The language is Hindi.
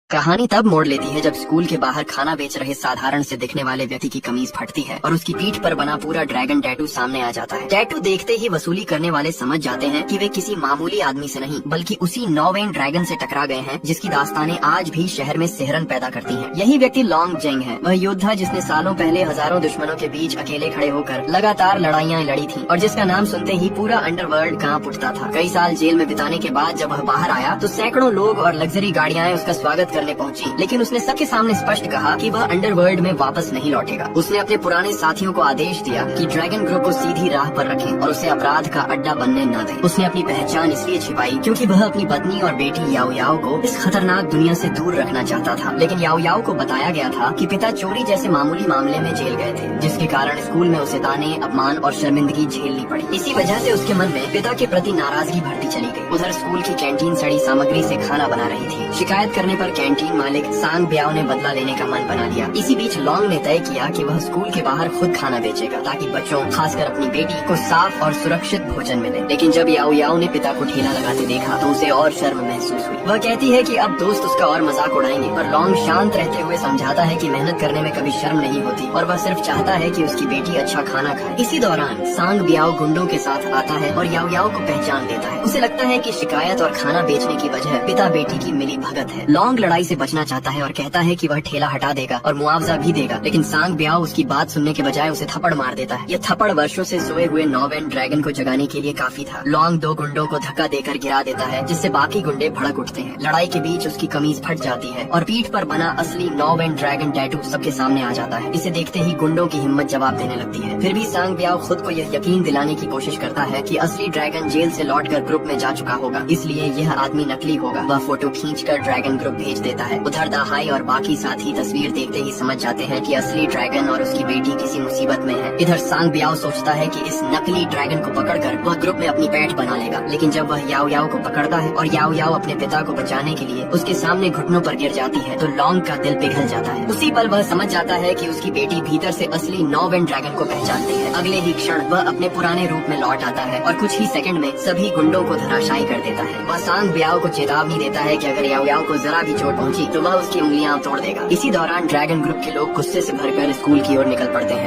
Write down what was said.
कहानी तब मोड़ लेती है जब स्कूल के बाहर खाना बेच रहे साधारण से दिखने वाले व्यक्ति की कमीज फटती है और उसकी पीठ पर बना पूरा ड्रैगन टैटू सामने आ जाता है। टैटू देखते ही वसूली करने वाले समझ जाते हैं कि वे किसी मामूली आदमी से नहीं बल्कि उसी 9 ड्रैगन से टकरा गए हैं जिसकी दास्तानें आज भी शहर में सिहरन पैदा करती हैं। यही व्यक्ति लॉन्ग जेंग है, वह योद्धा जिसने सालों पहले हजारों दुश्मनों के बीच अकेले खड़े होकर लगातार लड़ाइयाँ लड़ी थी और जिसका नाम सुनते ही पूरा अंडरवर्ल्ड कांप उठता था। कई साल जेल में बिताने के बाद जब वह बाहर आया तो सैकड़ों लोग और लग्जरी गाड़ियां उसका स्वागत करने पहुंची, लेकिन उसने सबके सामने स्पष्ट कहा कि वह अंडरवर्ल्ड में वापस नहीं लौटेगा। उसने अपने पुराने साथियों को आदेश दिया कि ड्रैगन ग्रुप को सीधी राह पर रखें और उसे अपराध का अड्डा बनने न दें। उसने अपनी पहचान इसलिए छिपाई क्योंकि वह अपनी पत्नी और बेटी याओ याओ को इस खतरनाक दुनिया से दूर रखना चाहता था। लेकिन याओ याओ को बताया गया था कि पिता चोरी जैसे मामूली मामले में जेल गए थे, जिसके कारण स्कूल में उसे ताने, अपमान और शर्मिंदगी झेलनी पड़ी। इसी वजह से उसके मन में पिता के प्रति नाराजगी बढ़ती चली गई। उधर स्कूल की कैंटीन सड़ी सामग्री से खाना बना रही थी। शिकायत करने पर कैंटीन मालिक सांग ब्याओ ने बदला लेने का मन बना लिया। इसी बीच लॉन्ग ने तय किया कि वह स्कूल के बाहर खुद खाना बेचेगा ताकि बच्चों, खासकर अपनी बेटी को साफ और सुरक्षित भोजन मिले। लेकिन जब याओ याओ ने पिता को ठेला लगाते देखा तो उसे और शर्म महसूस हुई। वह कहती है कि अब दोस्त उसका और मजाक उड़ाएंगे, पर लॉन्ग शांत रहते हुए समझाता है कि मेहनत करने में कभी शर्म नहीं होती और वह सिर्फ चाहता है कि उसकी बेटी अच्छा खाना खाए। इसी दौरान सांग ब्याओ गुंडों के साथ आता है और याओ याओ को पहचान देता है। उसे लगता है कि शिकायत और खाना बेचने की वजह पिता बेटी की मिली भगत है। लॉन्ग लड़ाई से बचना चाहता है और कहता है कि वह ठेला हटा देगा और मुआवजा भी देगा, लेकिन सांग ब्याओ उसकी बात सुनने के बजाय उसे थप्पड़ मार देता है। यह थप्पड़ वर्षों से सोए हुए 9 ड्रैगन को जगाने के लिए काफी था। लॉन्ग 2 गुंडों को धक्का देकर गिरा देता है, जिससे बाकी गुंडे भड़क उठते हैं। लड़ाई के बीच उसकी कमीज फट जाती है और पीठ पर बना असली 9 ड्रैगन टैटू सबके सामने आ जाता है। इसे देखते ही गुंडों की हिम्मत जवाब देने लगती है। फिर भी सांग ब्याओ खुद को यह यकीन दिलाने की कोशिश करता है कि असली ड्रैगन जेल से लौटकर ग्रुप में जा चुका होगा, इसलिए यह आदमी नकली होगा। वह फोटो खींचकर ड्रैगन ग्रुप भेज देता है। उधर दाहाई और बाकी साथी तस्वीर देखते ही समझ जाते हैं कि असली ड्रैगन और उसकी बेटी किसी मुसीबत में है। इधर सांग ब्याओ सोचता है कि इस नकली ड्रैगन को पकड़कर वह ग्रुप में अपनी पैठ बना लेगा, लेकिन जब वह याओ याओ को पकड़ता है और याओ याओ अपने पिता को बचाने के लिए उसके सामने घुटनों पर गिर जाती है तो लॉन्ग का दिल पिघल जाता है। उसी पल वह समझ जाता है कि उसकी बेटी भीतर से असली 9 ड्रैगन को पहचानती है। अगले ही क्षण वह अपने पुराने रूप में लौट आता है और कुछ ही सेकंड में सभी गुंडों को धराशायी कर देता है। वह सांग ब्याओ को चेतावनी देता है कि अगर याओ याओ को जरा भी चोट पहुंची तो वह उसकी उंगलियां तोड़ देगा। इसी दौरान ड्रैगन ग्रुप के लोग गुस्से से भरकर स्कूल की ओर निकल पड़ते हैं।